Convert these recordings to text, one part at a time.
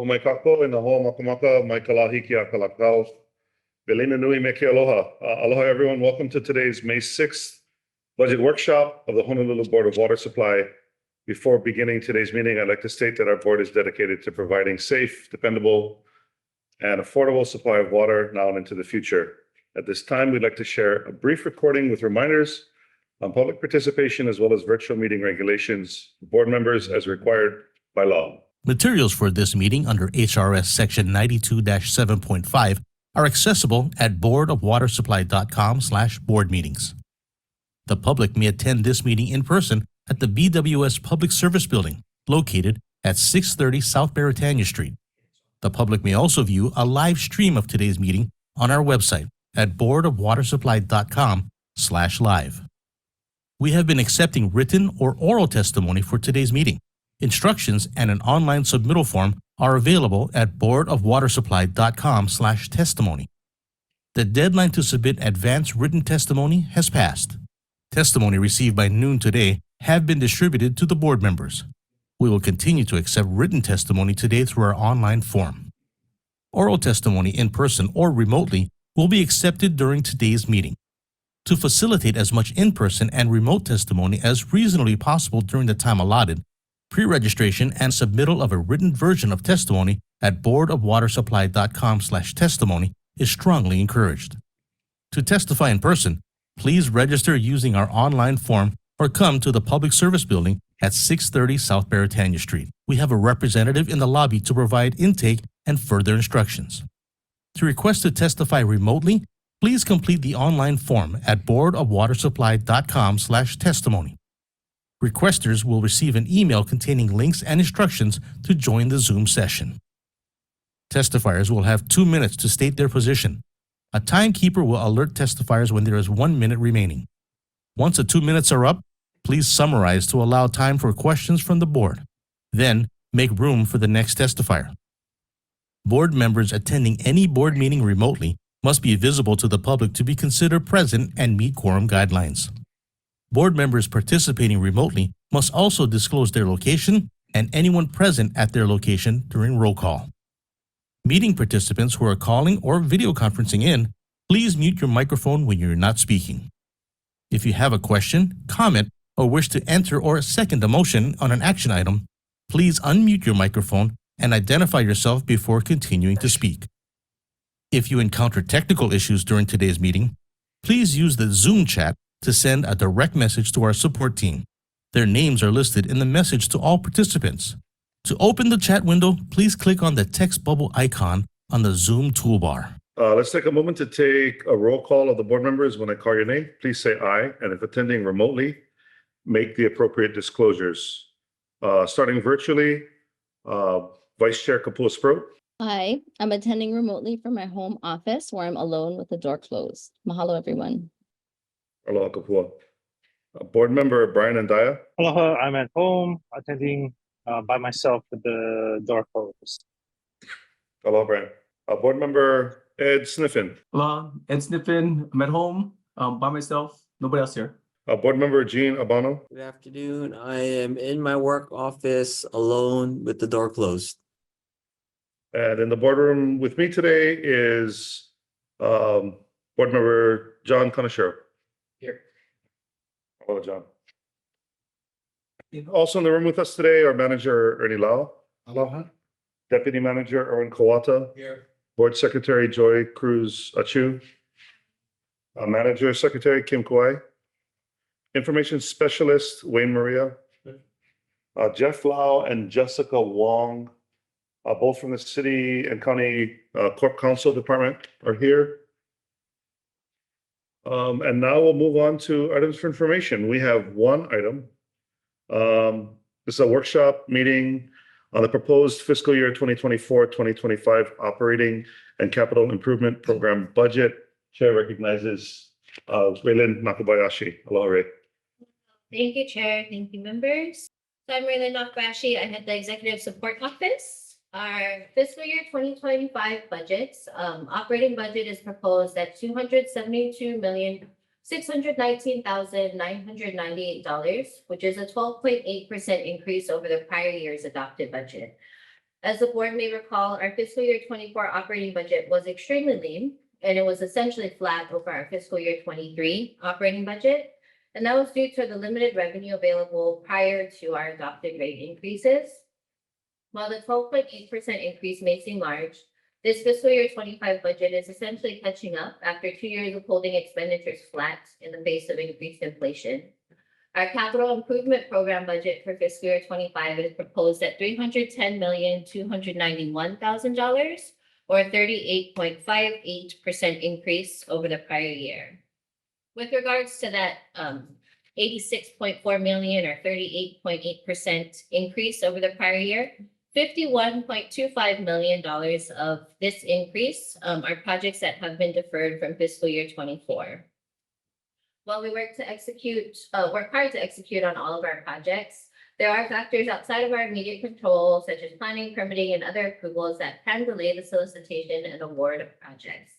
Humaikako in the Hoa Makamaka, Maikalahiki Akalakau, Belina Nui Meke Aloha. Aloha, everyone. Welcome to today's May 6th budget workshop of the Honolulu Board of Water Supply. Before beginning today's meeting, I'd like to state that our board is dedicated to providing safe, dependable, and affordable supply of water now and into the future. At this time, we'd like to share a brief recording with reminders on public participation as well as virtual meeting regulations, board members as required by law. Materials for this meeting under HRS Section 92-7.5 are accessible at boardofwatersupply.com/board meetings. The public may attend this meeting in person at the BWS Public Service Building, located at 630 South Baratania Street. The public may also view a live stream of today's meeting on our website at boardofwatersupply.com/live. We have been accepting written or oral testimony for today's meeting. Instructions and an online submittal form are available at boardofwatersupply.com/testimony. The deadline to submit advanced written testimony has passed. Testimony received by noon today have been distributed to the board members. We will continue to accept written testimony today through our online form. Oral testimony in person or remotely will be accepted during today's meeting. To facilitate as much in-person and remote testimony as reasonably possible during the time allotted, pre-registration and submittal of a written version of testimony at boardofwatersupply.com/testimony is strongly encouraged. To testify in person, please register using our online form or come to the Public Service Building at 630 South Baratania Street. We have a representative in the lobby to provide intake and further instructions. To request to testify remotely, please complete the online form at boardofwatersupply.com/testimony. Requesters will receive an email containing links and instructions to join the Zoom session. Testifiers will have 2 minutes to state their position. A timekeeper will alert testifiers when there is 1 minute remaining. Once the 2 minutes are up, please summarize to allow time for questions from the board. Then, make room for the next testifier. Board members attending any board meeting remotely must be visible to the public to be considered present and meet quorum guidelines. Board members participating remotely must also disclose their location and anyone present at their location during roll call. Meeting participants who are calling or video conferencing in, please mute your microphone when you're not speaking. If you have a question, comment, or wish to enter or second a motion on an action item, please unmute your microphone and identify yourself before continuing to speak. If you encounter technical issues during today's meeting, please use the Zoom chat to send a direct message to our support team. Their names are listed in the message to all participants. To open the chat window, please click on the text bubble icon on the Zoom toolbar. Let's take a moment to take a roll call of the board members. When I call your name, please say aye. And if attending remotely, make the appropriate disclosures. Starting virtually, Vice Chair Kapua Sproat. Hi, I'm attending remotely from my home office where I'm alone with the door closed. Mahalo, everyone. Aloha Kapua. Board member Brian Andaya. Aloha, I'm at home attending by myself with the door closed. Aloha, Brian. Board member Ed Sniffen. Aloha, Ed Sniffen. I'm at home by myself. Nobody else here. Board member Gene Abano. Good afternoon. I am in my work office alone with the door closed. And in the boardroom with me today is board member John Kanashiro. Here. Hello, John. Also in the room with us today, our manager Ernie Lau. Aloha. Deputy Manager Erwin Kawata. Here. Board Secretary Joy Cruz Achu. Manager Secretary Kim Kauai. Information Specialist Wayne Maria. Jeff Lau and Jessica Wong, both from the City and County Corp Counsel Department, are here. And now we'll move on to items for information. We have one item. This is a workshop meeting on the proposed fiscal year 2024-2025 operating and capital improvement program budget. Chair recognizes Raylin Nakabayashi. Aloha, Ray. Thank you, Chair. Thank you, members. So I'm Raylin Nakabayashi. I head the Executive Support Office. Our fiscal year 2025 budgets, operating budget is proposed at $272,619,998, which is a 12.8% increase over the prior year's adopted budget. As the board may recall, our fiscal year 24 operating budget was extremely lean, and it was essentially flat over our fiscal year 23 operating budget. And that was due to the limited revenue available prior to our adopted rate increases. While the 12.8% increase may seem large, this fiscal year 25 budget is essentially catching up after 2 years of holding expenditures flat in the face of increased inflation. Our capital improvement program budget for fiscal year 25 is proposed at $310,291,000, or a 38.58% increase over the prior year. With regards to that 86.4 million or 38.8% increase over the prior year, $51.25 million of this increase are projects that have been deferred from fiscal year 24. While we work hard to execute on all of our projects, there are factors outside of our immediate control, such as planning, permitting, and other approvals that can delay the solicitation and award of projects.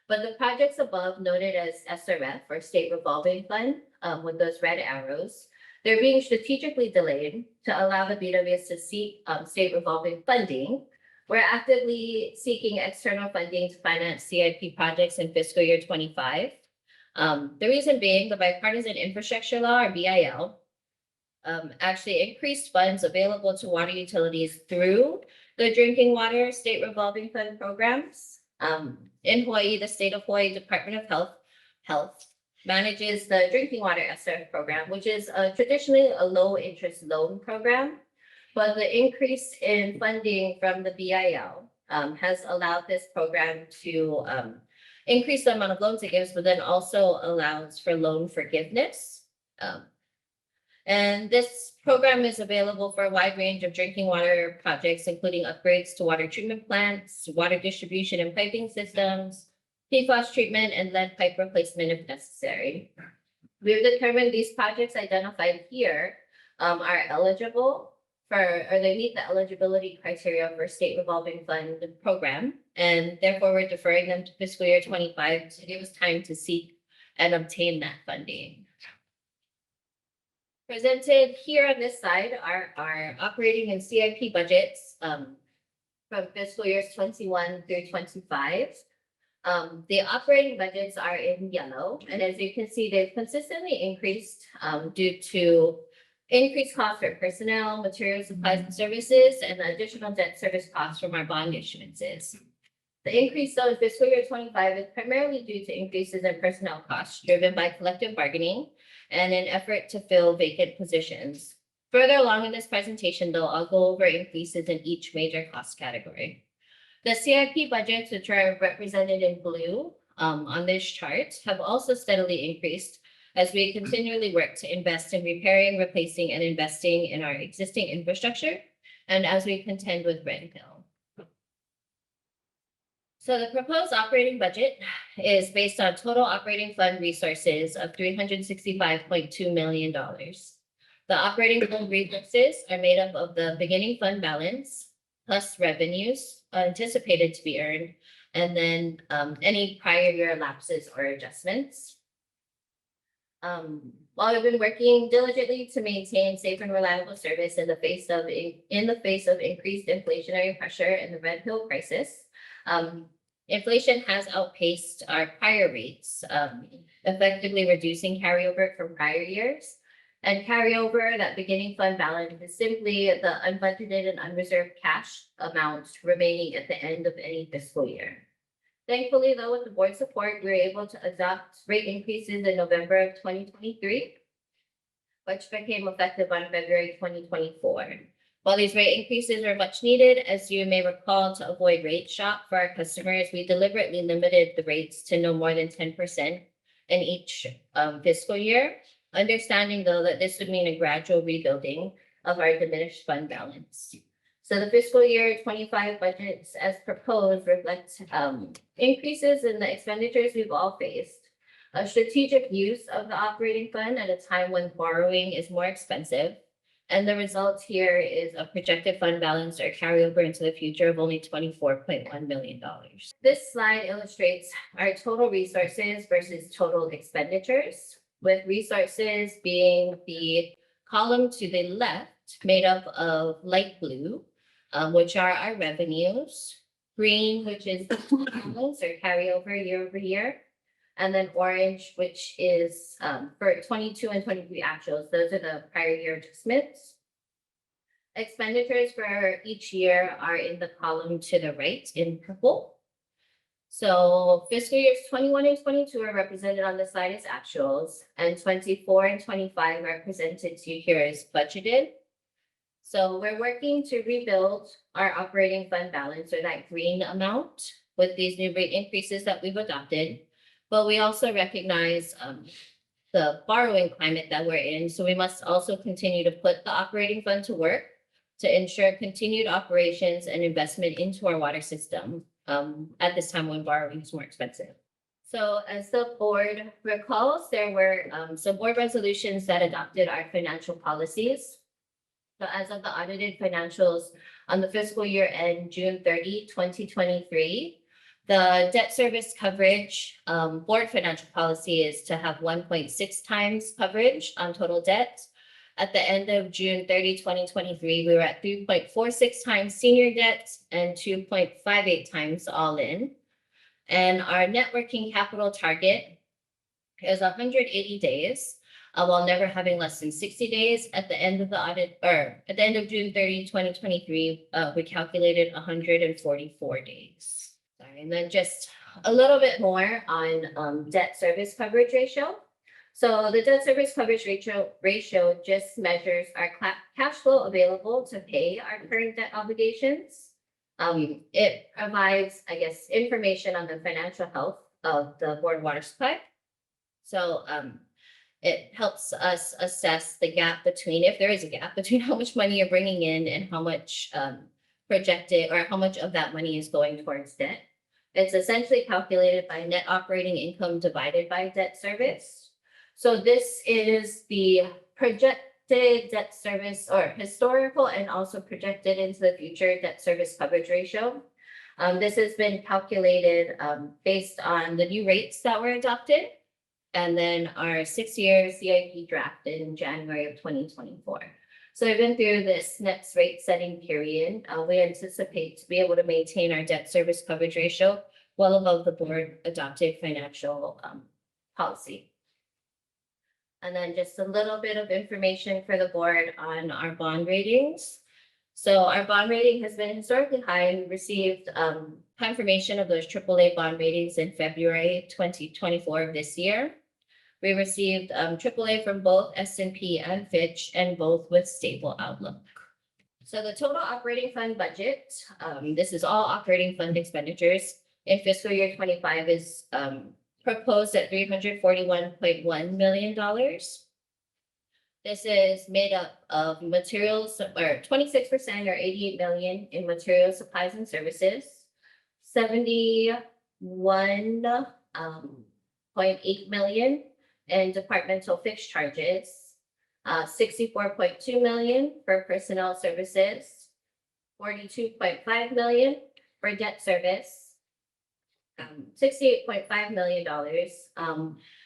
But the projects above noted as SRF, or State Revolving Fund, with those red arrows, they're being strategically delayed to allow the BWS to seek state revolving funding. We're actively seeking external funding to finance CIP projects in fiscal year 25. The reason being the Bipartisan Infrastructure Law, or BIL, actually increased funds available to water utilities through the Drinking Water State Revolving Fund programs. In Hawaii, the state of Hawaii Department of Health manages the Drinking Water SRF program, which is traditionally a low interest loan program. But the increase in funding from the BIL has allowed this program to increase the amount of loans it gives, but then also allows for loan forgiveness. And this program is available for a wide range of drinking water projects, including upgrades to water treatment plants, water distribution and piping systems, PFAS treatment, and lead pipe replacement if necessary. We've determined these projects identified here are eligible or they meet the eligibility criteria for state revolving fund program, and therefore we're deferring them to fiscal year 25 to give us time to seek and obtain that funding. Presented here on this side are our operating and CIP budgets from fiscal years 21 through 25. The operating budgets are in yellow, and as you can see, they've consistently increased due to increased costs for personnel, materials, supplies, and services, and the additional debt service costs from our bond issuances. The increase though in fiscal year 25 is primarily due to increases in personnel costs driven by collective bargaining and an effort to fill vacant positions. Further along in this presentation, though, I'll go over increases in each major cost category. The CIP budgets, which are represented in blue on this chart, have also steadily increased as we continually work to invest in repairing, replacing, and investing in our existing infrastructure, and as we contend with Red Hill. So the proposed operating budget is based on total operating fund resources of $365.2 million. The operating fund resources are made up of the beginning fund balance plus revenues anticipated to be earned, and then any prior year lapses or adjustments. While we've been working diligently to maintain safe and reliable service in the face of increased inflationary pressure and the Red Hill crisis, inflation has outpaced our prior rates, effectively reducing carryover from prior years. And carryover, that beginning fund balance, is simply the unbudgeted and unreserved cash amount remaining at the end of any fiscal year. Thankfully, though, with the board support, we were able to adopt rate increases in November of 2023, which became effective on February 2024. While these rate increases are much needed, as you may recall, to avoid rate shock for our customers, we deliberately limited the rates to no more than 10% in each fiscal year, understanding, though, that this would mean a gradual rebuilding of our diminished fund balance. So the fiscal year 25 budgets as proposed reflect increases in the expenditures we've all faced, a strategic use of the operating fund at a time when borrowing is more expensive, and the result here is a projected fund balance or carryover into the future of only $24.1 million. This slide illustrates our total resources versus total expenditures, with resources being the column to the left made up of light blue, which are our revenues. Green, which is the balance or carryover year over year. And then orange, which is for 22 and 23 actuals. Those are the prior year adjustments. Expenditures for each year are in the column to the right in purple. So fiscal years 21 and 22 are represented on the slide as actuals, and 24 and 25 are presented to you here as budgeted. So we're working to rebuild our operating fund balance, or that green amount, with these new rate increases that we've adopted. But we also recognize the borrowing climate that we're in. So we must also continue to put the operating fund to work to ensure continued operations and investment into our water system at this time when borrowing is more expensive. So as the board recalls, there were some board resolutions that adopted our financial policies. So as of the audited financials on the fiscal year end June 30, 2023, the debt service coverage board financial policy is to have 1.6 times coverage on total debt. At the end of June 30, 2023, we were at 3.46 times senior debt and 2.58 times all in. And our net working capital target is 180 days, while never having less than 60 days. At the end of the audit, or at the end of June 30, 2023, we calculated 144 days. Sorry, and then just a little bit more on debt service coverage ratio. So the debt service coverage ratio just measures our cash flow available to pay our current debt obligations. It provides, I guess, information on the financial health of the board water supply. So it helps us assess the gap between, if there is a gap between how much money you're bringing in and how much projected, or how much of that money is going towards debt. It's essentially calculated by net operating income divided by debt service. So this is the projected debt service, or historical and also projected into the future debt service coverage ratio. This has been calculated based on the new rates that were adopted, and then our 6-year CIP drafted in January of 2024. So we've been through this next rate setting period. We anticipate to be able to maintain our debt service coverage ratio well above the board adopted financial policy. And then just a little bit of information for the board on our bond ratings. So our bond rating has been historically high, and we received confirmation of those AAA bond ratings in February 2024 of this year. We received AAA from both S&P and Fitch, and both with stable outlook. So the total operating fund budget, this is all operating fund expenditures in fiscal year 25, is proposed at $341.1 million. This is made up of materials, or 26%, or $88 million in materials, supplies, and services, $71.8 million in departmental fixed charges, $64.2 million for personnel services, $42.5 million for debt service, $68.5 million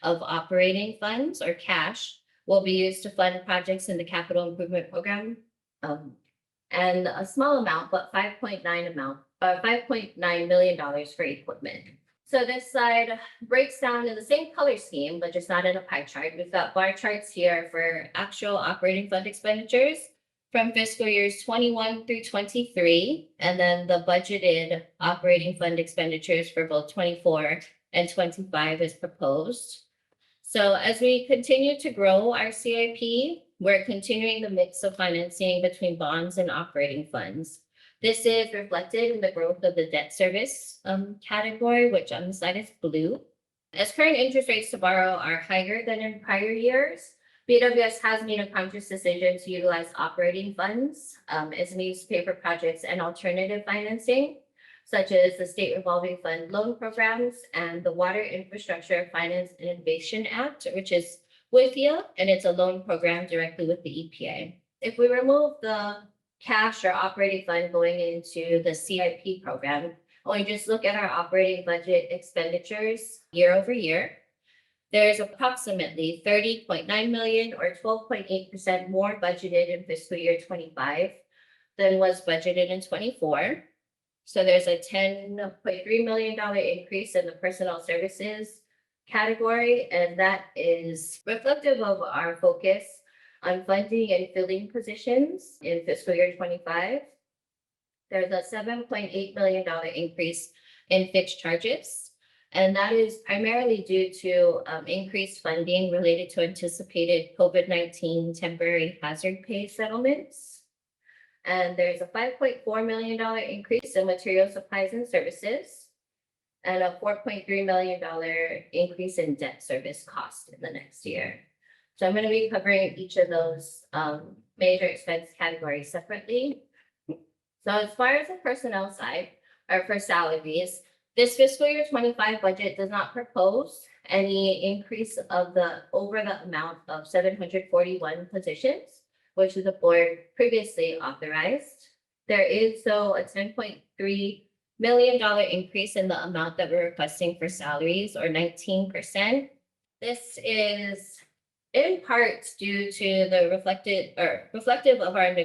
of operating funds or cash will be used to fund projects in the capital improvement program, and a small amount, but $5.9 million for equipment. So this slide breaks down in the same color scheme, but just not in a pie chart. We've got bar charts here for actual operating fund expenditures from fiscal years 21 through 23, and then the budgeted operating fund expenditures for both 24 and 25 is proposed. So as we continue to grow our CIP, we're continuing the mix of financing between bonds and operating funds. This is reflected in the growth of the debt service category, which on the slide is blue. As current interest rates to borrow are higher than in prior years, BWS has made a conscious decision to utilize operating funds as means to pay for projects and alternative financing, such as the State Revolving Fund loan programs and the Water Infrastructure Finance and Innovation Act, which is WIFIA, and it's a loan program directly with the EPA. If we remove the cash or operating fund going into the CIP program, and we just look at our operating budget expenditures year over year, there's approximately $30.9 million, or 12.8% more budgeted in fiscal year 25. than was budgeted in 24. So there's a $10.3 million increase in the personnel services category, and that is reflective of our focus on funding and filling positions in fiscal year 25. There's a $7.8 million increase in fixed charges, and that is primarily due to increased funding related to anticipated COVID-19 temporary hazard pay settlements. And there's a $5.4 million increase in material supplies and services, and a $4.3 million increase in debt service cost in the next year. So I'm going to be covering each of those major expense categories separately. So as far as the personnel side, or for salaries, this fiscal year 25 budget does not propose any increase of over the amount of 741 positions, which the board previously authorized. There is though a $10.3 million increase in the amount that we're requesting for salaries, or 19%. This is in part due to the reflective of our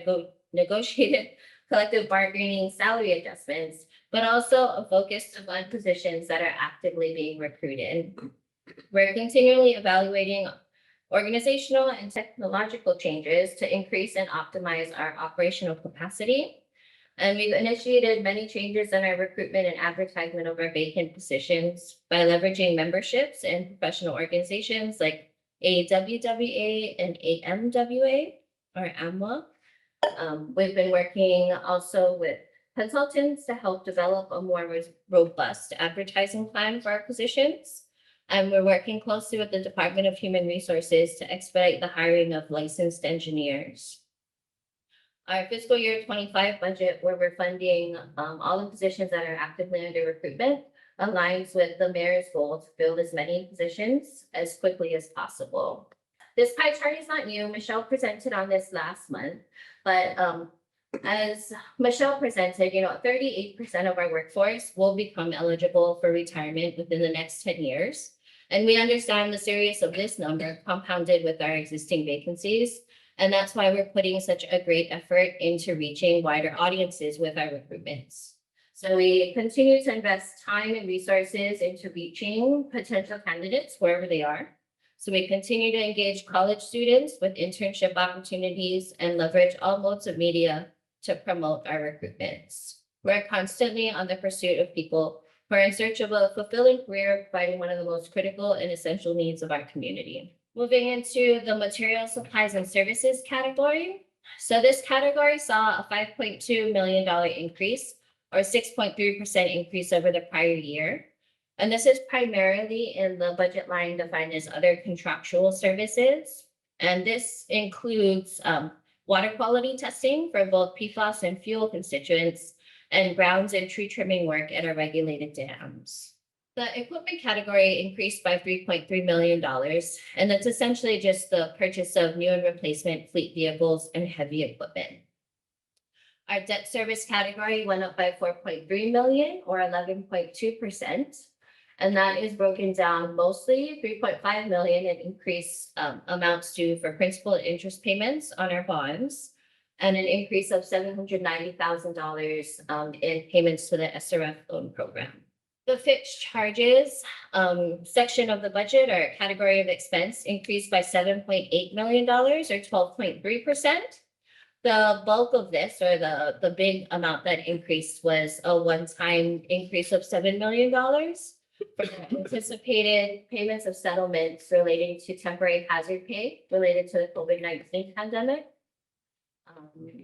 negotiated collective bargaining salary adjustments, but also a focus on positions that are actively being recruited. We're continually evaluating organizational and technological changes to increase and optimize our operational capacity. And we've initiated many changes in our recruitment and advertisement of our vacant positions by leveraging memberships in professional organizations like AWWA and AMWA, or AMWA. We've been working also with consultants to help develop a more robust advertising plan for our positions. And we're working closely with the Department of Human Resources to expedite the hiring of licensed engineers. Our fiscal year 25 budget, where we're funding all the positions that are actively under recruitment, aligns with the mayor's goal to fill as many positions as quickly as possible. This pie chart is not new. Michelle presented on this last month, but as Michelle presented, 38% of our workforce will become eligible for retirement within the next 10 years. And we understand the seriousness of this number compounded with our existing vacancies. And that's why we're putting such a great effort into reaching wider audiences with our recruitments. So we continue to invest time and resources into reaching potential candidates wherever they are. So we continue to engage college students with internship opportunities and leverage all modes of media to promote our recruitments. We're constantly on the pursuit of people who are in search of a fulfilling career, providing one of the most critical and essential needs of our community. Moving into the material supplies and services category. So this category saw a $5.2 million increase, or 6.3% increase over the prior year. And this is primarily in the budget line defined as other contractual services. And this includes water quality testing for both PFAS and fuel constituents, and grounds and tree trimming work at our regulated dams. The equipment category increased by $3.3 million, and that's essentially just the purchase of new and replacement fleet vehicles and heavy equipment. Our debt service category went up by $4.3 million, or 11.2%. And that is broken down mostly $3.5 million in increased amounts due for principal and interest payments on our bonds, and an increase of $790,000 in payments to the SRF loan program. The fixed charges section of the budget, or category of expense, increased by $7.8 million, or 12.3%. The bulk of this, or the big amount that increased, was a one-time increase of $7 million for the anticipated payments of settlements relating to temporary hazard pay related to the COVID-19 pandemic.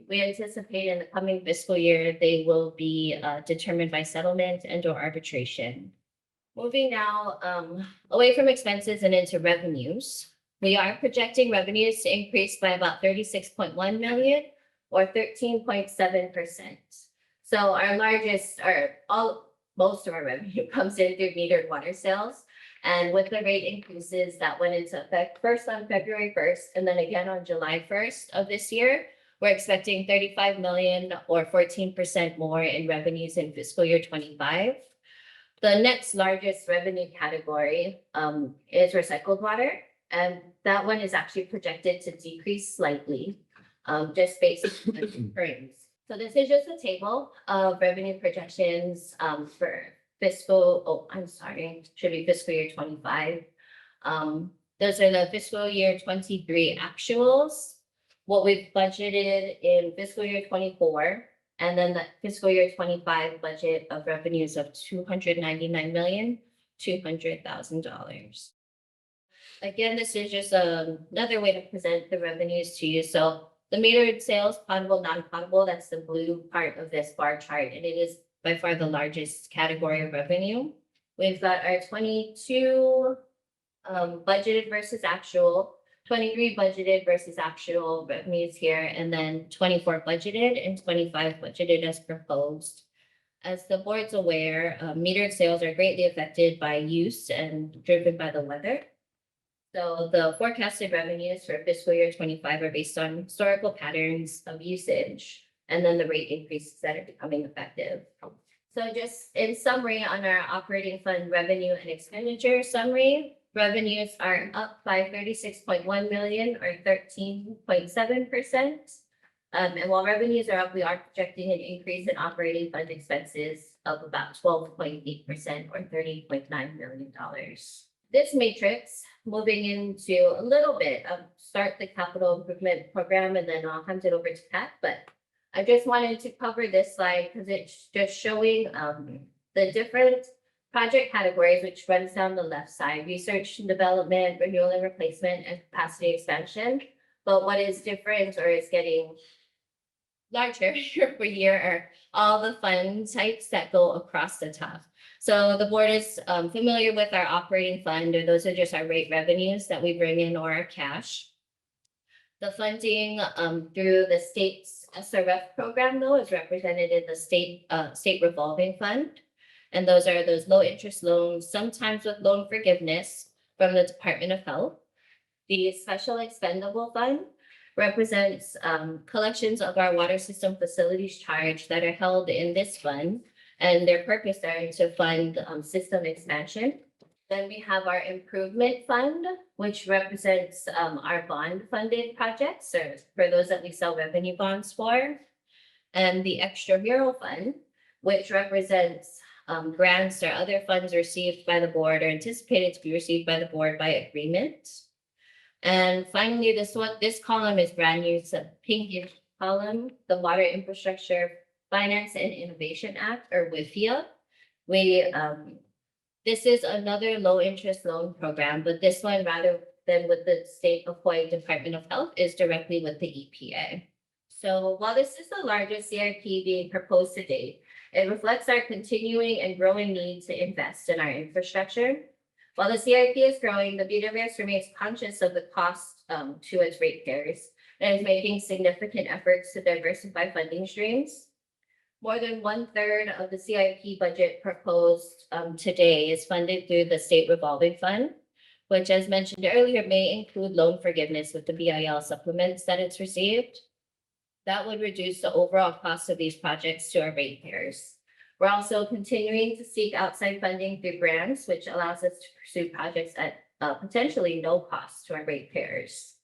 We anticipate in the coming fiscal year, they will be determined by settlement and/or arbitration. Moving now away from expenses and into revenues. We are projecting revenues to increase by about $36.1 million, or 13.7%. So our most of our revenue comes in through metered water sales. And with the rate increases that went into effect first on February 1st, and then again on July 1st of this year, we're expecting $35 million, or 14% more in revenues in fiscal year 25. The next largest revenue category is recycled water. And that one is actually projected to decrease slightly, just based on the earnings. So this is just a table of revenue projections for fiscal, oh, I'm sorry, should be fiscal year 25. Those are the fiscal year 23 actuals, what we've budgeted in fiscal year 24, and then the fiscal year 25 budget of revenues of $299,200,000. Again, this is just another way to present the revenues to you. So the metered sales, potable, non-potable, that's the blue part of this bar chart, and it is by far the largest category of revenue. We've got our 22 budgeted versus actual, 23 budgeted versus actual revenues here, and then 24 budgeted and 25 budgeted as proposed. As the board's aware, metered sales are greatly affected by use and driven by the weather. So the forecasted revenues for fiscal year 25 are based on historical patterns of usage and then the rate increases that are becoming effective. So just in summary, on our operating fund revenue and expenditure summary, revenues are up by 36.1 million or 13.7%. And while revenues are up, we are projecting an increase in operating fund expenses of about 12.8% or $30.9 million. This matrix, moving into a little bit of start the capital improvement program, and then I'll hand it over to Pat, but I just wanted to cover this slide because it's just showing the different project categories, which runs down the left side: research and development, renewal and replacement, and capacity expansion. But what is different or is getting larger year over year are all the fund types that go across the top. So the board is familiar with our operating fund, or those are just our rate revenues that we bring in or our cash. The funding through the state's SRF program, though, is represented in the state revolving fund. And those are those low interest loans, sometimes with loan forgiveness from the Department of Health. The special expendable fund represents collections of our water system facilities charge that are held in this fund, and their purpose are to fund system expansion. Then we have our improvement fund, which represents our bond funded projects, or for those that we sell revenue bonds for. And the extramural fund, which represents grants or other funds received by the board or anticipated to be received by the board by agreement. And finally, this column is brand new. It's a pinkish column, the Water Infrastructure Finance and Innovation Act, or WIFIA. This is another low interest loan program, but this one, rather than with the state of Hawaii Department of Health, is directly with the EPA. So while this is the largest CIP being proposed to date, it reflects our continuing and growing need to invest in our infrastructure. While the CIP is growing, the BWS remains conscious of the cost to its ratepayers and is making significant efforts to diversify funding streams. More than 1/3 of the CIP budget proposed today is funded through the state revolving fund, which, as mentioned earlier, may include loan forgiveness with the BIL supplements that it's received. That would reduce the overall cost of these projects to our ratepayers. We're also continuing to seek outside funding through grants, which allows us to pursue projects at potentially no cost to our ratepayers.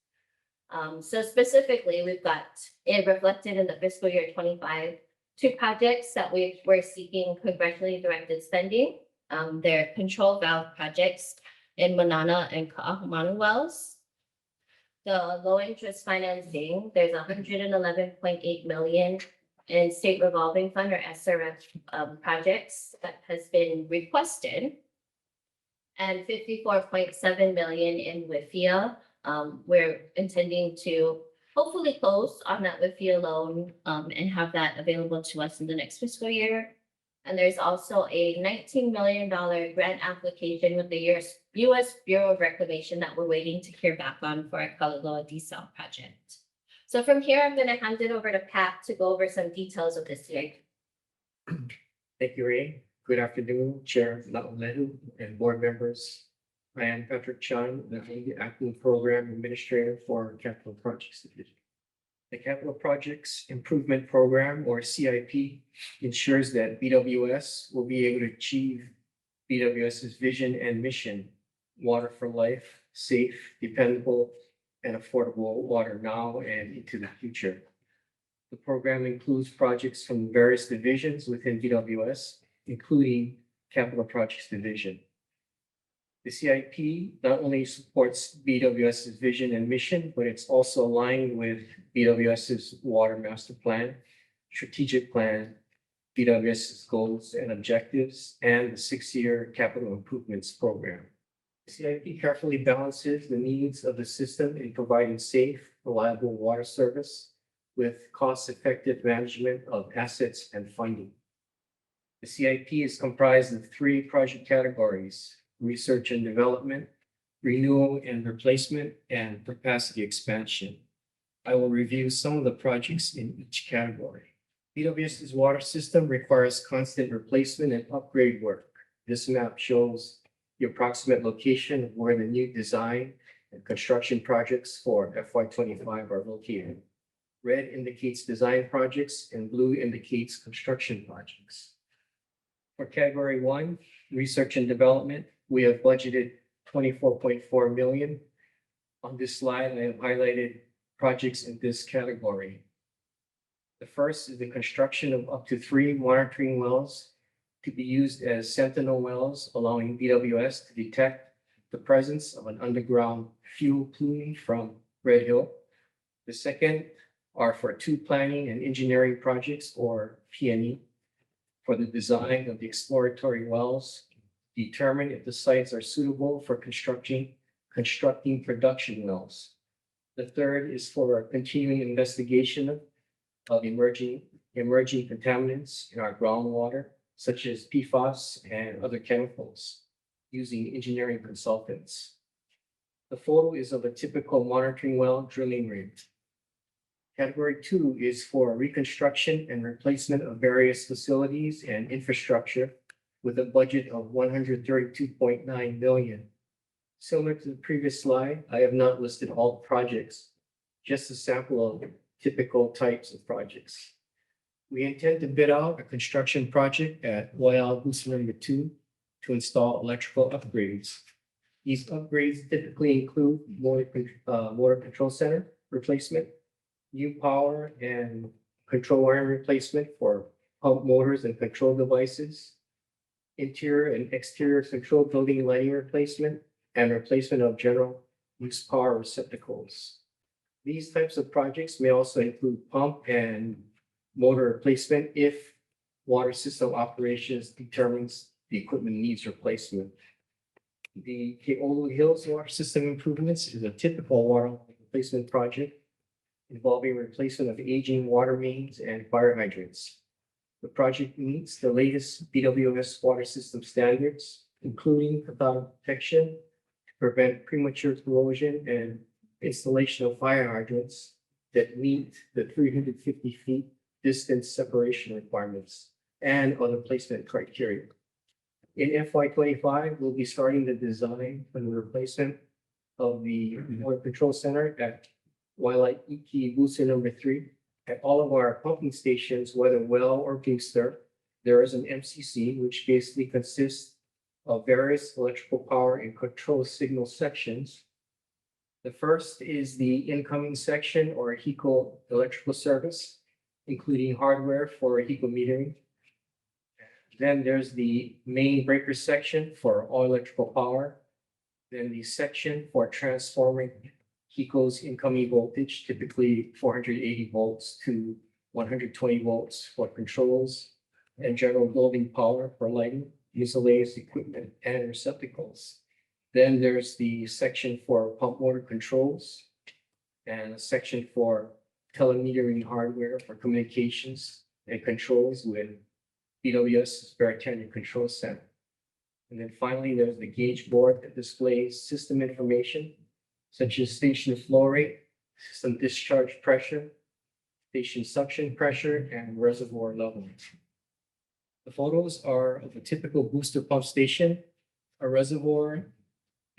So specifically, we've got it reflected in the fiscal year 25, 2 projects that we're seeking congressionally directed spending. They're control valve projects in Manana and Ka'ahumanu wells. The low interest financing, there's 111.8 million in state revolving fund or SRF projects that has been requested, and 54.7 million in WIFIA. We're intending to hopefully close on that WIFIA loan and have that available to us in the next fiscal year. And there's also a $19 million grant application with the U.S. Bureau of Reclamation that we're waiting to hear back on for our Kalaloa desal project. So from here, I'm going to hand it over to Pat to go over some details of this year. Thank you, Ray. Good afternoon, Chair Naulehu and board members. I am Patrick Chun, the acting program administrator for Capital Projects Division. The Capital Projects Improvement Program, or CIP, ensures that BWS will be able to achieve BWS's vision and mission: water for life, safe, dependable, and affordable water now and into the future. The program includes projects from various divisions within BWS, including Capital Projects Division. The CIP not only supports BWS's vision and mission, but it's also aligned with BWS's Water Master Plan, Strategic Plan, BWS's goals and objectives, and the 6-year Capital Improvements Program. The CIP carefully balances the needs of the system in providing safe, reliable water service with cost-effective management of assets and funding. The CIP is comprised of 3 project categories: research and development, renewal and replacement, and capacity expansion. I will review some of the projects in each category. BWS's water system requires constant replacement and upgrade work. This map shows the approximate location of where the new design and construction projects for FY25 are located. Red indicates design projects and blue indicates construction projects. For category 1, research and development, we have budgeted 24.4 million. On this slide, I have highlighted projects in this category. The first is the construction of up to 3 monitoring wells to be used as sentinel wells, allowing BWS to detect the presence of an underground fuel plume from Red Hill. The second are for 2 planning and engineering projects, or P&E, for the design of the exploratory wells, determine if the sites are suitable for constructing production wells. The third is for continuing investigation of emerging contaminants in our groundwater, such as PFAS and other chemicals, using engineering consultants. The photo is of a typical monitoring well drilling rig. Category 2 is for reconstruction and replacement of various facilities and infrastructure with a budget of 132.9 million. Similar to the previous slide, I have not listed all projects, just a sample of typical types of projects. We intend to bid out a construction project at YL Booster number 2 to install electrical upgrades. These upgrades typically include motor control center replacement, new power and control wiring replacement for pump motors and control devices, interior and exterior control building lighting replacement, and replacement of general use power receptacles. These types of projects may also include pump and motor replacement if water system operations determines the equipment needs replacement. The Keolu Hills Water System Improvements is a typical water replacement project involving replacement of aging water mains and fire hydrants. The project meets the latest BWS water system standards, including cathodic protection to prevent premature corrosion and installation of fire hydrants that meet the 350 feet distance separation requirements and other placement criteria. In FY25, we'll be starting the design for the replacement of the water control center at Wildlife Iki Booster number 3. At all of our pumping stations, whether well or booster, there is an MCC, which basically consists of various electrical power and control signal sections. The first is the incoming section, or HECO electrical service, including hardware for HECO metering. Then there's the main breaker section for all electrical power. Then the section for transforming HECO's incoming voltage, typically 480 volts to 120 volts for controls, and general building power for lighting, miscellaneous equipment, and receptacles. Then there's the section for pump motor controls and a section for telemetering hardware for communications and controls with BWS Veritarian Control Center. And then finally, there's the gauge board that displays system information, such as station flow rate, system discharge pressure, station suction pressure, and reservoir level. The photos are of a typical booster pump station, a reservoir,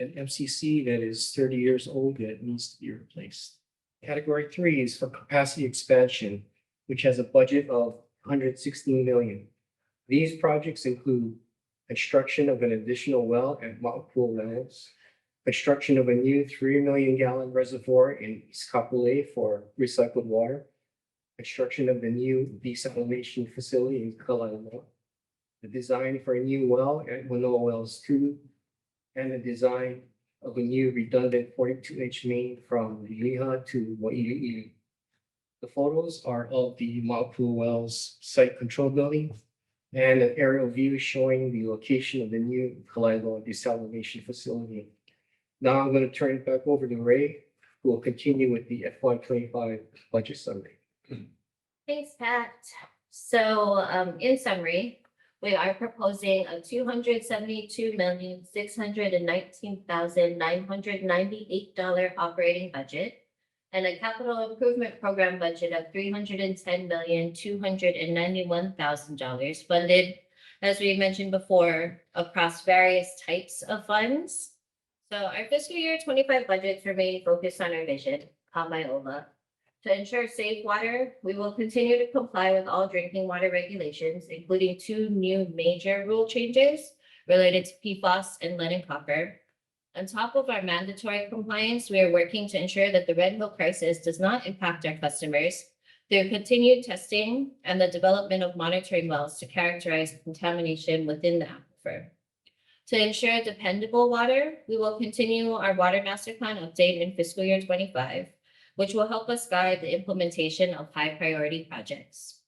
an MCC that is 30 years old that needs to be replaced. Category 3 is for capacity expansion, which has a budget of 116 million. These projects include construction of an additional well at Mount Pool Wells, construction of a new 3 million gallon reservoir in East Kapolei for recycled water, construction of the new desalination facility in Kalaimoa, the design for a new well at Manoa Wells 2, and the design of a new redundant 42-inch main from Liha to Wai'i'i. The photos are of the Maupu Wells site control building and an aerial view showing the location of the new Kalaimoa desalination facility. Now I'm going to turn it back over to Ray, who will continue with the FY25 budget summary. Thanks, Pat. So, in summary, we are proposing a $272,619,998 operating budget and a capital improvement program budget of $310,291,000 funded, as we mentioned before, across various types of funds. So our fiscal year 25 budgets remain focused on our vision, Kamai'ola. To ensure safe water, we will continue to comply with all drinking water regulations, including 2 new major rule changes related to PFAS and lead and copper. On top of our mandatory compliance, we are working to ensure that the Red Hill crisis does not impact our customers through continued testing and the development of monitoring wells to characterize contamination within the aquifer. To ensure dependable water, we will continue our Water Master Plan update in fiscal year 25, which will help us guide the implementation of high priority projects.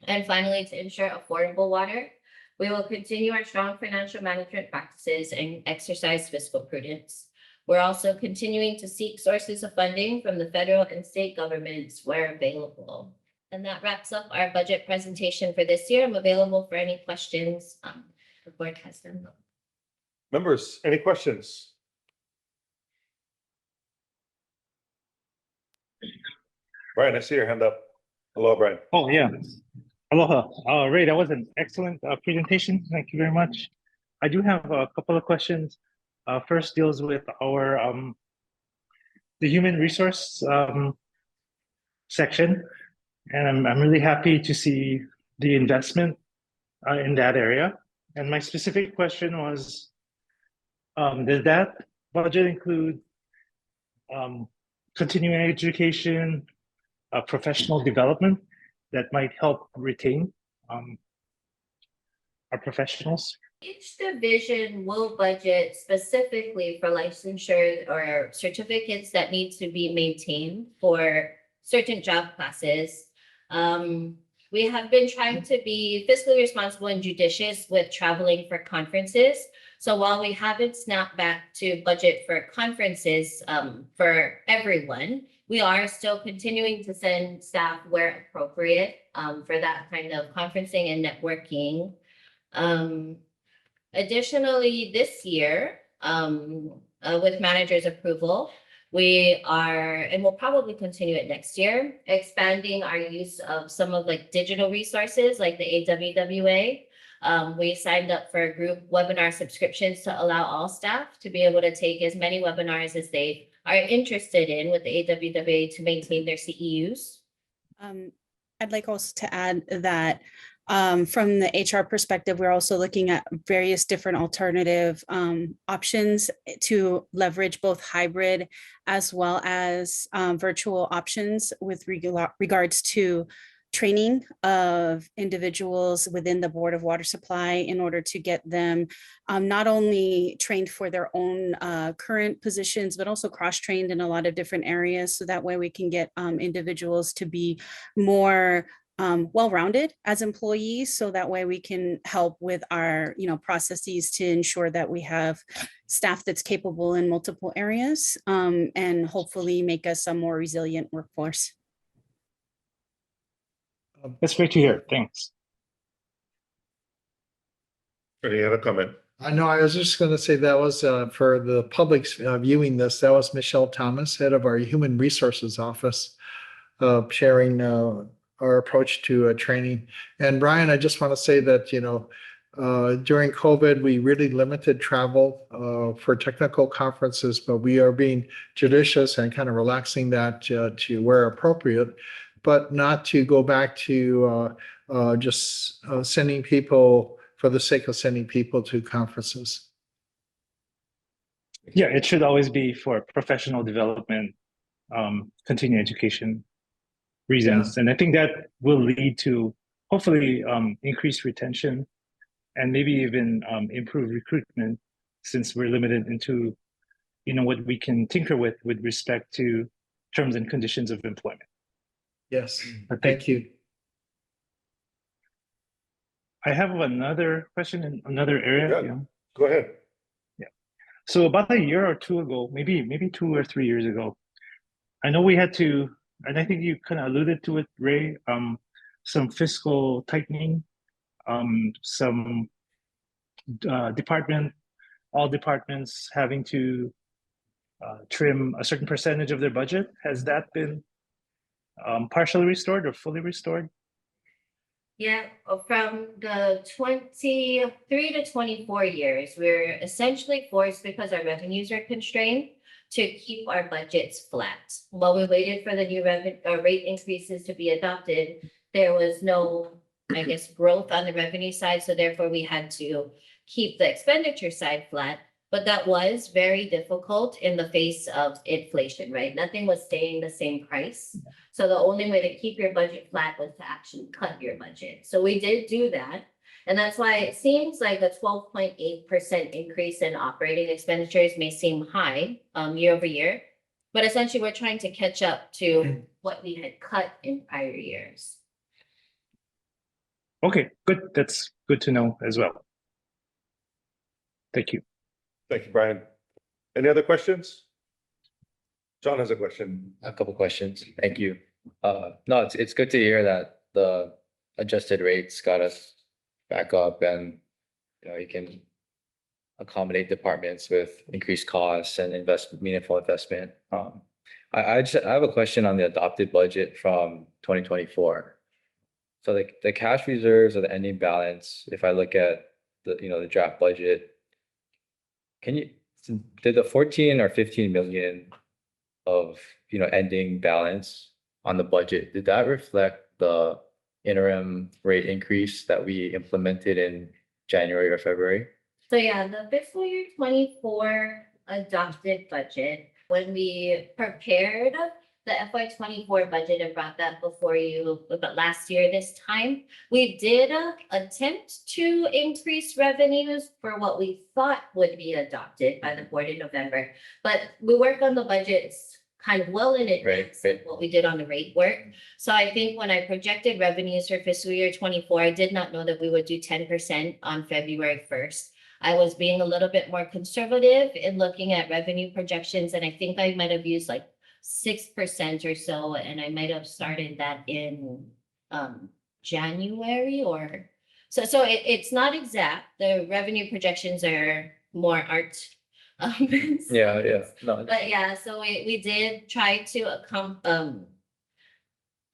And finally, to ensure affordable water, we will continue our strong financial management practices and exercise fiscal prudence. We're also continuing to seek sources of funding from the federal and state governments where available. And that wraps up our budget presentation for this year. I'm available for any questions the board has them. Members, any questions? Brian, I see your hand up. Hello, Brian. Oh, yeah. Aloha. Ray, that was an excellent presentation. Thank you very much. I do have a couple of questions. First deals with our the human resource section. And I'm really happy to see the investment in that area. And my specific question was, does that budget include continuing education, professional development that might help retain our professionals? Each division will budget specifically for licensure or certificates that need to be maintained for certain job classes. We have been trying to be fiscally responsible and judicious with traveling for conferences. So while we haven't snapped back to budget for conferences for everyone, we are still continuing to send staff where appropriate for that kind of conferencing and networking. Additionally, this year, with manager's approval, we are, and we'll probably continue it next year, expanding our use of some of like digital resources like the AWWA. We signed up for group webinar subscriptions to allow all staff to be able to take as many webinars as they are interested in with the AWWA to maintain their CEUs. I'd like also to add that from the HR perspective, we're also looking at various different alternative options to leverage both hybrid as well as virtual options with regards to training of individuals within the Board of Water Supply in order to get them not only trained for their own current positions, but also cross-trained in a lot of different areas. So that way we can get individuals to be more well-rounded as employees. So that way we can help with our processes to ensure that we have staff that's capable in multiple areas and hopefully make us a more resilient workforce. That's great to hear. Thanks. Any other comment? I know, I was just going to say that was for the public's viewing this, that was Michelle Thomas, head of our Human Resources Office, sharing our approach to training. And Brian, I just want to say that, during COVID, we really limited travel for technical conferences, but we are being judicious and kind of relaxing that to where appropriate, but not to go back to just sending people for the sake of sending people to conferences. Yeah, it should always be for professional development, continuing education. reasons. And I think that will lead to hopefully increased retention and maybe even improve recruitment, since we're limited into what we can tinker with respect to terms and conditions of employment. Yes, But thank you. I have another question in another area. Yeah. Go ahead. So about a year or two ago, maybe 2 or 3 years ago, I know we had to, and I think you kind of alluded to it, Ray, some fiscal tightening, some all departments having to trim a certain percentage of their budget. Has that been partially restored or fully restored? Yeah, from the 23 to 24 years, we're essentially forced, because our revenues are constrained, to keep our budgets flat. While we waited for the new rate increases to be adopted, there was no, I guess, growth on the revenue side, so therefore we had to keep the expenditure side flat. But that was very difficult in the face of inflation, right? Nothing was staying the same price. So the only way to keep your budget flat was to actually cut your budget. So we did do that. And that's why it seems like a 12.8% increase in operating expenditures may seem high year over year. But essentially, we're trying to catch up to what we had cut in prior years. Okay, good. That's good to know as well. Thank you. Thank you, Brian. Any other questions? John has a question. A couple questions. Thank you. No, it's good to hear that the adjusted rates got us back up, and you can accommodate departments with increased costs and meaningful investment. I have a question on the adopted budget from 2024. So the cash reserves or the ending balance, if I look at the draft budget, did the 14 or 15 million of ending balance on the budget, did that reflect the interim rate increase that we implemented in January or February? So yeah, the fiscal year 24 adopted budget, when we prepared the FY 24 budget and brought that before you, but last year this time, we did attempt to increase revenues for what we thought would be adopted by the board in November. But we work on the budgets kind of well in advance of what we did on the rate work. So I think when I projected revenues for fiscal year 24, I did not know that we would do 10% on February 1st. I was being a little bit more conservative in looking at revenue projections, and I think I might have used like 6% or so, and I might have started that in January or so. So it's not exact. The revenue projections are more art. Yeah. No. But yeah, so we did try to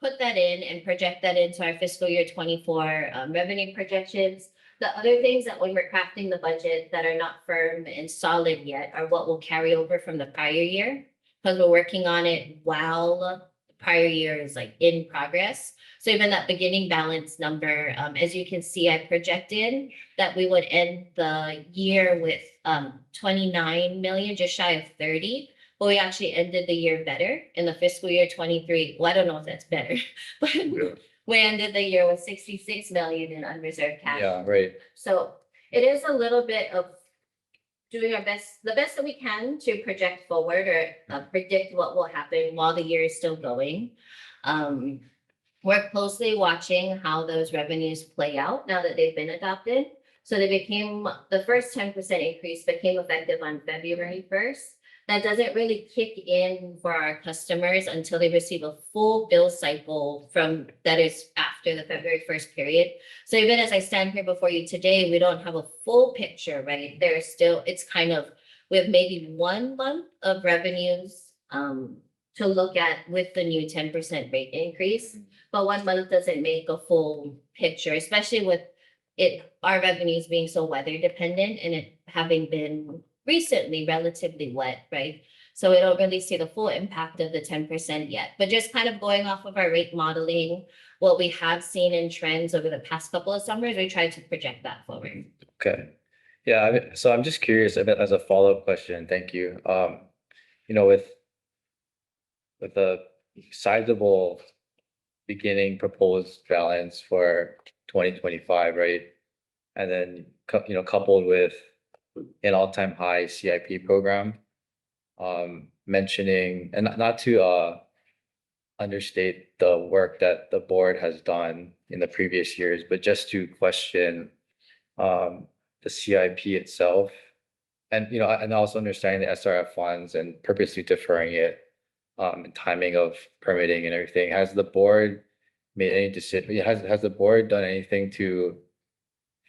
put that in and project that into our fiscal year 24 revenue projections. The other things that when we're crafting the budget that are not firm and solid yet are what will carry over from the prior year, because we're working on it while the prior year is like in progress. So even that beginning balance number, as you can see, I projected that we would end the year with 29 million, just shy of 30. But we actually ended the year better in the fiscal year 23. Well, I don't know if that's better, but we ended the year with 66 million in unreserved cash. Yeah, right. So it is a little bit of doing our best, the best that we can to project forward or predict what will happen while the year is still going. We're closely watching how those revenues play out now that they've been adopted. So they became, the first 10% increase became effective on February 1st. That doesn't really kick in for our customers until they receive a full bill cycle from that is after the February 1st period. So even as I stand here before you today, we don't have a full picture, right? There's still, it's kind of, we have maybe 1 month of revenues to look at with the new 10% rate increase, but 1 month doesn't make a full picture, especially with our revenues being so weather dependent and it having been recently relatively wet, right? So we don't really see the full impact of the 10% yet, but just kind of going off of our rate modeling, what we have seen in trends over the past couple of summers, we tried to project that forward. Okay. Yeah, so I'm just curious as a follow-up question. Thank you. With a sizable beginning proposed balance for 2025, right? And then, coupled with an all-time high CIP program. Mentioning, and not to understate the work that the board has done in the previous years, but just to question the CIP itself. And, and also understanding the SRF funds and purposely deferring it, and timing of permitting and everything. Has the board made any decision? Has the board done anything to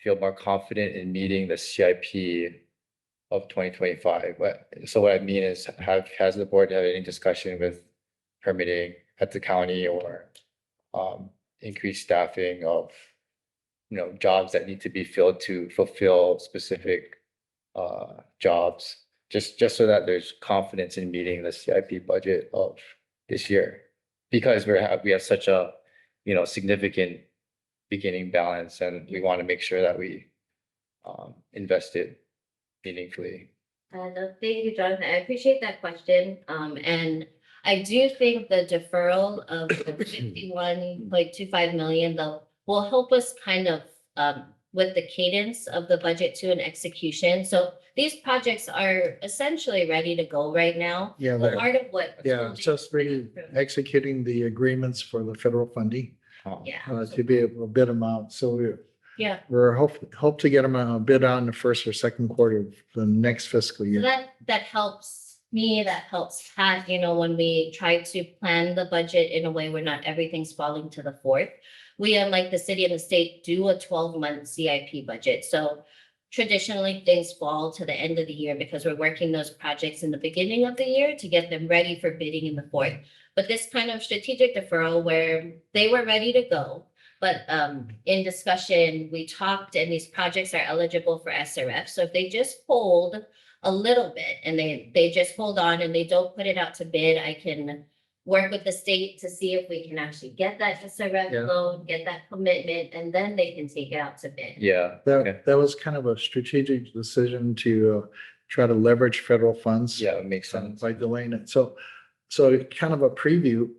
feel more confident in meeting the CIP of 2025? So what I mean is, has the board had any discussion with permitting at the county or increased staffing of, jobs that need to be filled to fulfill specific jobs, just so that there's confidence in meeting the CIP budget of this year? Because we have such a, significant beginning balance, and we want to make sure that we invest it meaningfully. And thank you, Jonathan. I appreciate that question. And I do think the deferral of the 51.25 million though will help us kind of with the cadence of the budget to an execution. So these projects are essentially ready to go right now. Yeah, But part of what. yeah, it's just really executing the agreements for the federal funding Yeah, to be able to bid them out. So yeah. we're hope to get them a bid out in the first or second quarter of the next fiscal So year. that helps me, that helps Pat, when we try to plan the budget in a way where not everything's falling to the fourth. We, unlike the city and the state, do a 12-month CIP budget. So traditionally, things fall to the end of the year because we're working those projects in the beginning of the year to get them ready for bidding in the fourth. But this kind of strategic deferral where they were ready to go, but in discussion, we talked and these projects are eligible for SRF. So if they just hold a little bit and they just hold on and they don't put it out to bid, I can work with the state to see if we can actually get that SRF loan, get that commitment, and then they can take it out to bid. Yeah. Okay. That was kind of a strategic decision to try to leverage federal funds. Yeah, it makes sense. By delaying it. So kind of a preview.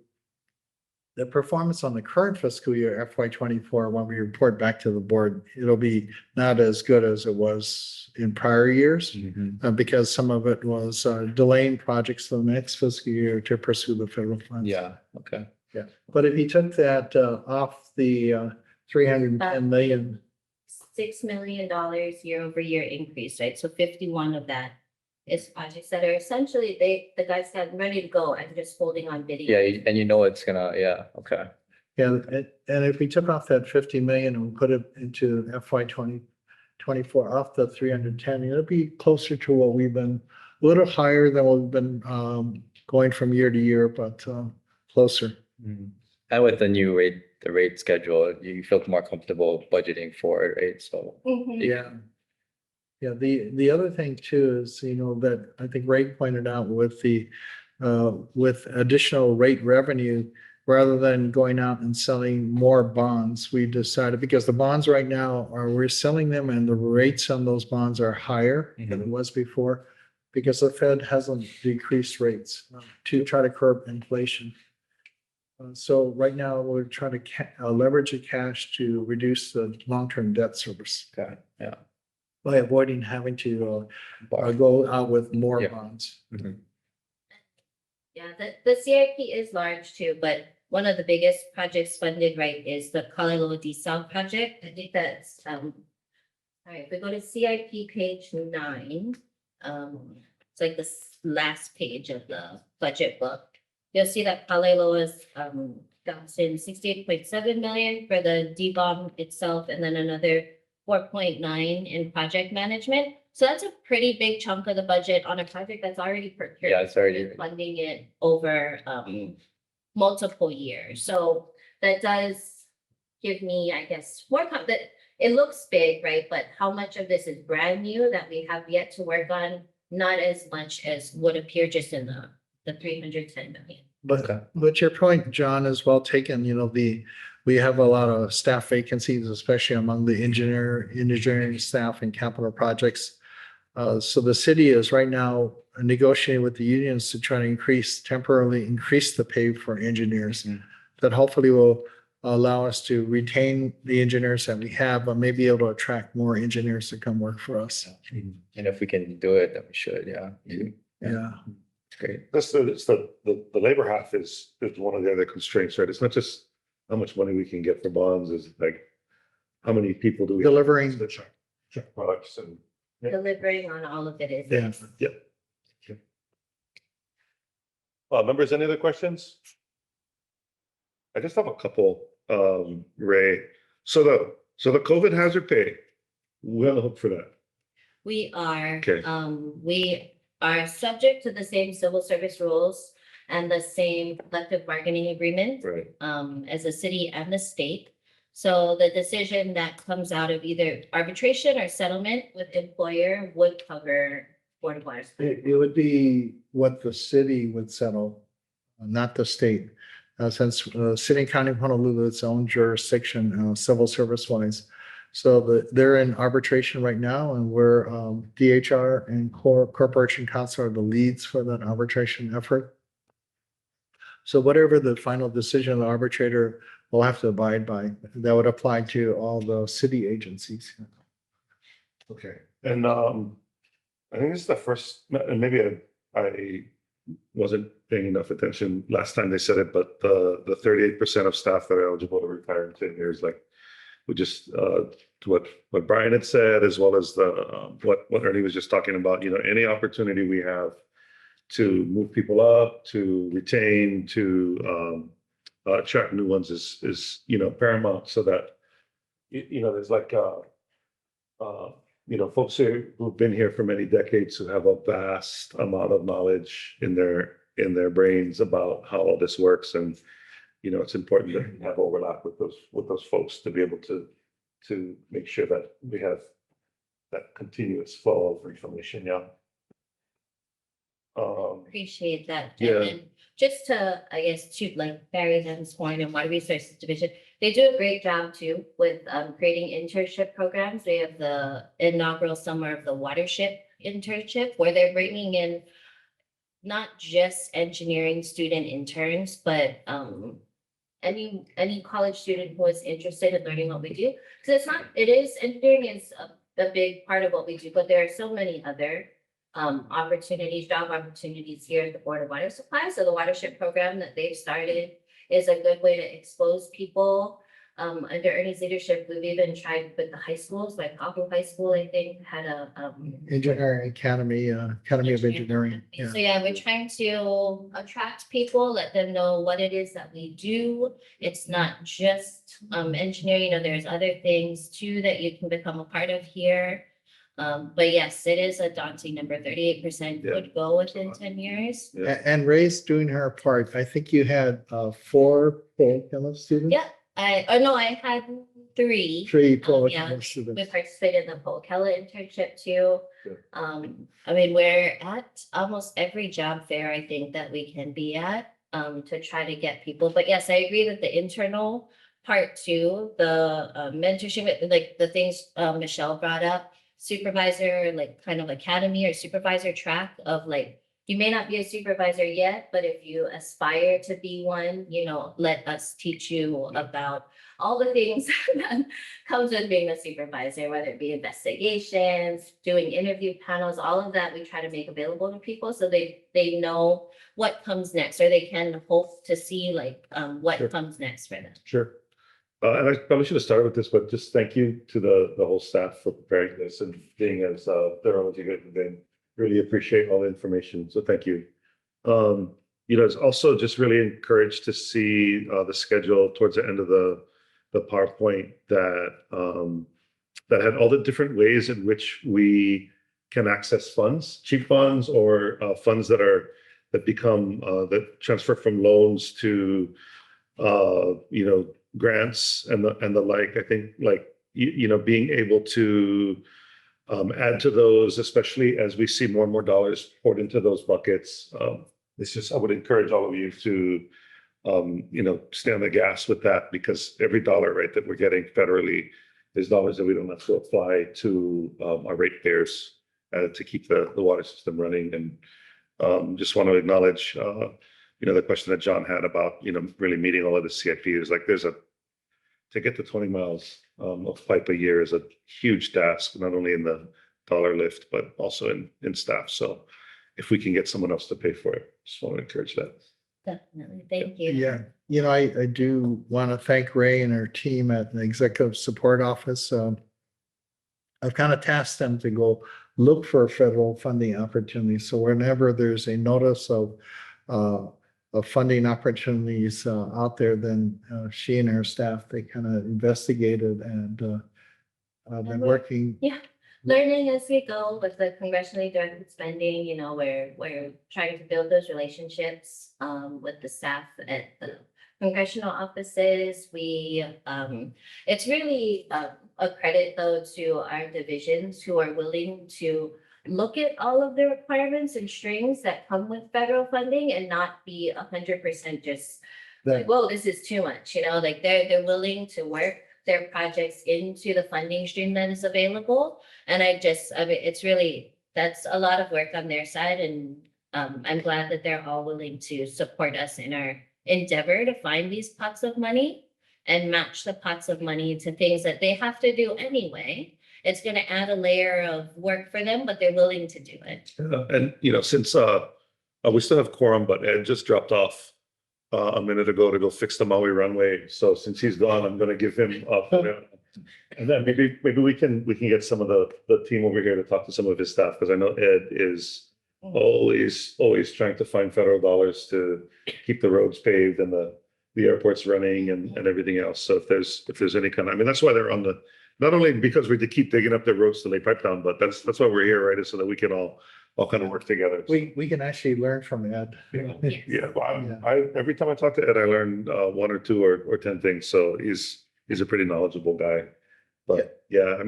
The performance on the current fiscal year, FY 24, when we report back to the board, it'll be not as good as it was in prior years. Because some of it was delaying projects to the next fiscal year to pursue the federal funds. Yeah, okay. Yeah, but if you took that off the 310 million, $6 million year over year increase, right? So 51 of that is projects that are essentially, the guys said ready to go. I'm just holding on bidding. Yeah, and it's gonna, okay. yeah, and if we took off that 50 million and put it into FY 2024 off the 310, it'll be closer to what we've been, a little higher than what we've been going from year to year, but closer. And with the new rate schedule, you feel more comfortable budgeting for it, right? So. Yeah. Yeah, the other thing too is, that I think Ray pointed out with the with additional rate revenue, rather than going out and selling more bonds, we decided, because the bonds right now we're selling them and the rates on those bonds are higher than it was before, because the Fed hasn't decreased rates to try to curb inflation. So right now we're trying to leverage the cash to reduce the long-term debt service. Okay, yeah. By avoiding having to go out with more bonds. Yeah, the CIP is large too, but one of the biggest projects funded, right, is the Kalilua Desal project. I think that's, all right, if we go to CIP page 9, it's like the last page of the budget book. You'll see that Kalelua's dumps in 68.7 million for the D-bomb itself, and then another 4.9 in project management. So that's a pretty big chunk of the budget on a project that's already procured. Yeah, it's already funding it over multiple years. So that does give me, I guess, more that it looks big, right? But how much of this is brand new that we have yet to work on? Not as much as would appear just in the 310 million. But your point, John, is well taken. We have a lot of staff vacancies, especially among the engineering staff and capital projects. So the city is right now negotiating with the unions to try to temporarily increase the pay for engineers. that hopefully will allow us to retain the engineers that we have, but maybe able to attract more engineers to come work for us. And if we can do it, then we should, yeah. Yeah. It's great. The labor half is one of the other constraints, right? It's not just how much money we can get for bonds, is like how many people do we have Delivering. to check products and. Delivering on all of it is. Yeah. Yep. Members, any other questions? I just have a couple, Ray. So the COVID hazard pay, we're on the hook for that. We are, Okay. we are subject to the same civil service rules and the same collective bargaining agreement, Right. as a city and the state. So the decision that comes out of either arbitration or settlement with employer would cover Board of Water Supply. It would be what the city would settle, not the state. Since City and County of Honolulu, its own jurisdiction, civil service wise. So they're in arbitration right now, and we're DHR and Corporation Council are the leads for that arbitration effort. So whatever the final decision of the arbitrator will have to abide by, that would apply to all the city agencies. Okay, and I think this is the first, and maybe I wasn't paying enough attention last time they said it, but the 38% of staff that are eligible to retire in 10 years, like we just to what Brian had said, as well as the what Ernie was just talking about, you know, any opportunity we have to move people up, to retain, to attract new ones is you know, paramount, so that you know, there's like you know, folks who've been here for many decades who have a vast amount of knowledge in their brains about how all this works, and you know, it's important that we have overlap with those folks to be able to make sure that we have that continuous flow of information. Yeah. Appreciate that. Yeah. And then just to, I guess, to like Barry Hems Point and Water Resources Division, they do a great job too with creating internship programs. They have the inaugural Summer of the Watership internship, where they're bringing in not just engineering student interns, but any college student who is interested in learning what we do. Because engineering is a big part of what we do, but there are so many other job opportunities here at the Board of Water Supply. So the Watership program that they've started is a good way to expose people. Under Ernie's leadership, we've even tried with the high schools, like Kahu High School, I think, had a Engineering Academy, Academy of Engineering. Yeah. So yeah, we're trying to attract people, let them know what it is that we do. It's not just engineering, you know, there's other things too that you can become a part of here. But yes, it is a daunting number. 38% could go within 10 years. Yeah. And Ray's doing her part. I think you had 4 Polo students. Yeah, I had 3. 3 Polo Yeah, students. we participated in the Polkella internship too. Good. I mean, we're at almost every job fair, I think, that we can be at, to try to get people. But yes, I agree that the internal part too, the mentorship, like the things Michelle brought up, supervisor, like kind of academy or supervisor track of like, you may not be a supervisor yet, but if you aspire to be one, you know, let us teach you about all the things that comes with being a supervisor, whether it be investigations, doing interview panels, all of that we try to make available to people so they know what comes next, or they can hope to see like what Sure. comes next for them. Sure. And I probably should have started with this, but just thank you to the whole staff for preparing this and being as thorough as you guys have been. Really appreciate all the information. So thank you. You know, it's also just really encouraged to see the schedule towards the end of the PowerPoint that that had all the different ways in which we can access funds, cheap funds, or funds that become that transfer from loans to you know, grants and the like. I think like you know, being able to add to those, especially as we see more and more dollars poured into those buckets. It's just, I would encourage all of you to you know, stay on the gas with that, because every dollar, right, that we're getting federally is dollars that we don't have to apply to our ratepayers to keep the water system running. And just want to acknowledge the question that John had about, really meeting all of the CIP is like, to get to 20 miles of pipe a year is a huge task, not only in the dollar lift, but also in staff. So if we can get someone else to pay for it, just want to encourage that. Definitely. Thank you. Yeah, I do want to thank Ray and her team at the Executive Support Office. I've kind of tasked them to go look for federal funding opportunities. So whenever there's a notice of funding opportunities out there, then she and her staff, they kind of investigated and been working. Yeah, learning as we go with the congressionally directed spending, we're trying to build those relationships with the staff at the congressional offices. It's really a credit though to our divisions who are willing to look at all of the requirements and strings that come with federal funding and not be 100% just like, whoa, this is too much, like they're willing to work their projects into the funding stream that is available. And it's really, that's a lot of work on their side. And I'm glad that they're all willing to support us in our endeavor to find these pots of money and match the pots of money to things that they have to do anyway. It's going to add a layer of work for them, but they're willing to do it. And, since we still have quorum, but Ed just dropped off a minute ago to go fix the Maui runway. So since he's gone, I'm going to give him up. And then maybe we can get some of the team over here to talk to some of his staff, because I know Ed is always trying to find federal dollars to keep the roads paved and the airports running and everything else. So if there's any kind of, that's why they're on not only because we keep digging up their roads to lay pipe down, but that's why we're here, right? Is so that we can all kind of work together. We can actually learn from Ed. Yeah, well, every time I talk to Ed, I learn 1 or 2 or 10 things. So he's a pretty knowledgeable guy. But yeah, I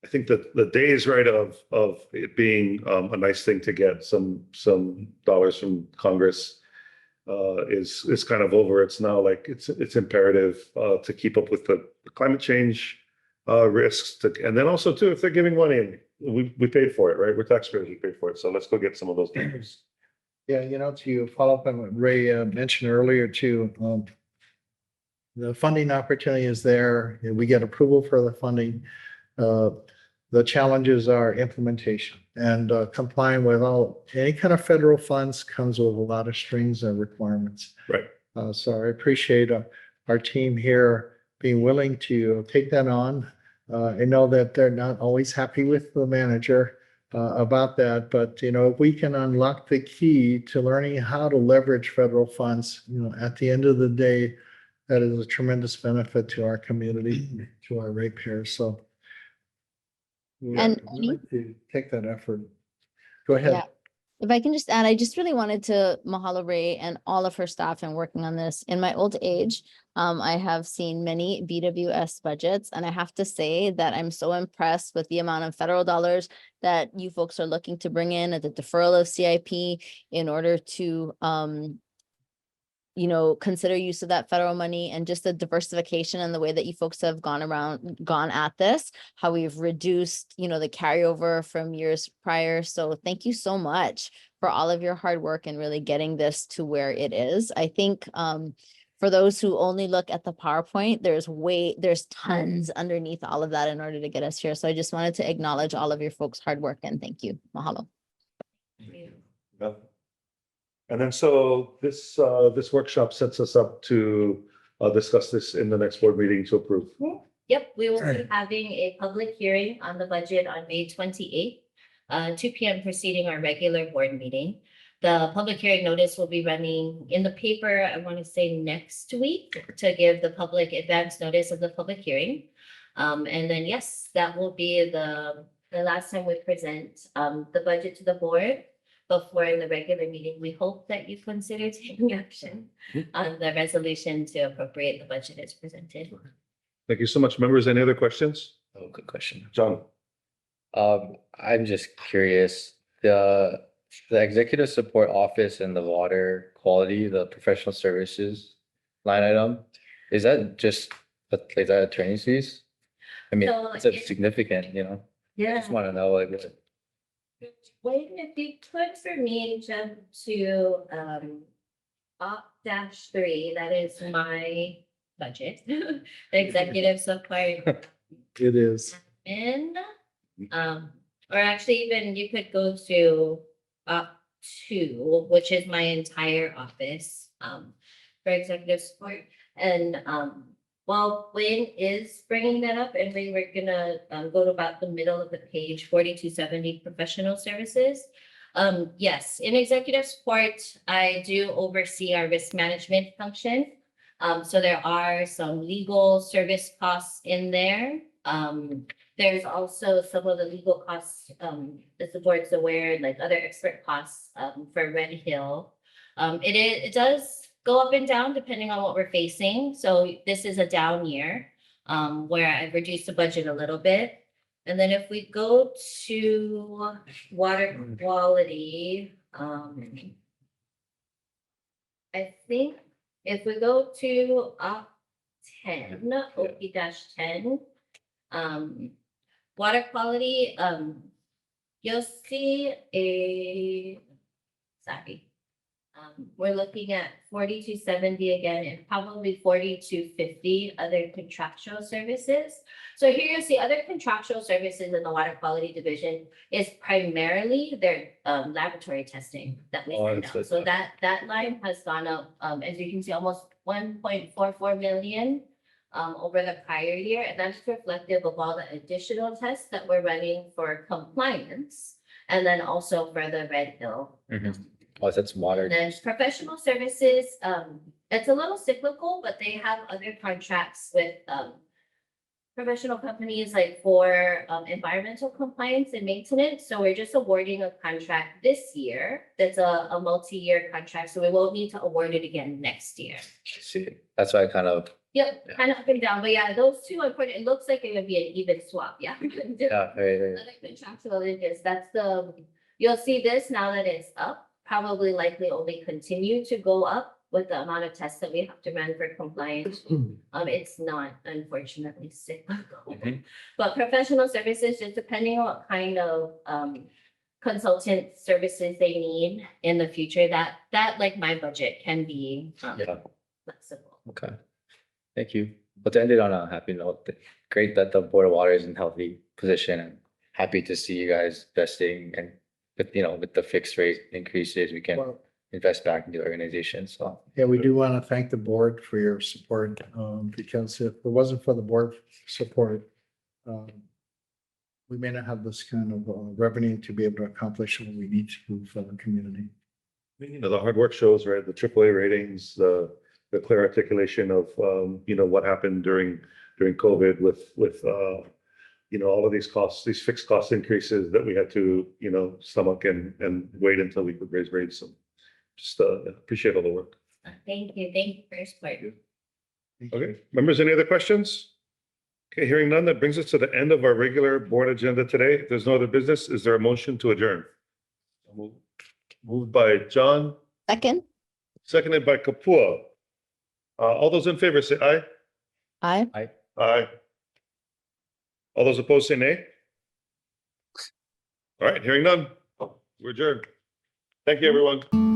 think that the days, right, of it being a nice thing to get some dollars from Congress is kind of over. It's now like it's imperative to keep up with the climate change risks, and then also too, if they're giving money, we paid for it, right? We're taxpayers, we paid for it. So let's go get some of those dollars. Yeah, to follow up on what Ray mentioned earlier too, the funding opportunity is there. We get approval for the funding. The challenges are implementation and complying with any kind of federal funds comes with a lot of strings and requirements. Right. So I appreciate our team here being willing to take that on. I know that they're not always happy with the manager about that, but if we can unlock the key to learning how to leverage federal funds, at the end of the day, that is a tremendous benefit to our community, to our ratepayers. So And we'd like to take that effort. Go ahead. Yeah. If I can just add, I just really wanted to mahalo Ray and all of her staff in working on this. In my old age, I have seen many BWS budgets, and I have to say that I'm so impressed with the amount of federal dollars that you folks are looking to bring in at the deferral of CIP in order to consider use of that federal money, and just the diversification and the way that you folks have gone at this, how we've reduced, the carryover from years prior. So thank you so much for all of your hard work and really getting this to where it is. I think for those who only look at the PowerPoint, there's tons underneath all of that in order to get us here. So I just wanted to acknowledge all of your folks' hard work and thank you. Mahalo. Yeah. And then so this workshop sets us up to discuss this in the next board meeting to approve. Yep, we will be having a public hearing on the budget on May 28th, 2 p.m. preceding our regular board meeting. The public hearing notice will be running in the paper, I want to say next week, to give the public advance notice of the public hearing. And then, yes, that will be the last time we present the budget to the board. Before in the regular meeting, we hope that you consider taking action on the resolution to appropriate the budget as presented. Thank you so much. Members, any other questions? Oh, good question. John? I'm just curious, the executive support office and the water quality, the professional services line item, is that attorney's fees? I mean, So it's a significant, I Yeah. just want to know, like, Wait, if you could for me jump to op-3, that is my budget. The executive support It is. admin. Or actually even you could go to op-2, which is my entire office for executive support. And while Wayne is bringing that up, and we were gonna go to about the middle of the page, 4270 professional services. Yes, in executive support, I do oversee our risk management function. So there are some legal service costs in there. There's also some of the legal costs, the board's aware, like other expert costs for Red Hill. It does go up and down depending on what we're facing. So this is a down year where I've reduced the budget a little bit. And then if we go to water quality, I think if we go to op-10, OP-10, water quality, you'll see we're looking at 4270 again, and probably 4250 other contractual services. So here you'll see other contractual services in the water quality division is primarily their laboratory testing that we send out. So that line has gone up, as you can see, almost 1.44 million over the prior year, and that's reflective of all the additional tests that we're running for compliance, and then also for the Red Hill. Oh, that's water. And then professional services, it's a little cyclical, but they have other contracts with professional companies like for environmental compliance and maintenance. So we're just awarding a contract this year. That's a multi-year contract, so we won't need to award it again next year. I see. That's why I kind of, Yep, kind of up and down, but yeah, those two are pretty, it looks like it would be an even swap, yeah. yeah, very. Other contractual is, that's you'll see this now that it's up, probably likely only continue to go up with the amount of tests that we have to run for compliance. It's not unfortunately cyclical. But professional services, just depending on what kind of consultant services they need in the future, that like my budget can be flexible. Okay. Thank you. But to end it on a happy note, great that the Board of Water is in healthy position, and happy to see you guys investing, and with the fixed rate increases, we can Well, invest back in the organization. So yeah, we do want to thank the board for your support, because if it wasn't for the board support, we may not have this kind of revenue to be able to accomplish what we need to for the community. The hard work shows, right? The AAA ratings, the clear articulation of, what happened during COVID with all of these costs, these fixed cost increases that we had to, stomach and wait until we could raise rates. So just appreciate all the work. Thank you for your support. Okay, members, any other questions? Okay, hearing none, that brings us to the end of our regular board agenda today. If there's no other business, is there a motion to adjourn? Moved by John, Second? seconded by Kapua. All those in favor say aye. Aye. Aye. All those opposed say nay. All right, hearing none, we're adjourned. Thank you, everyone.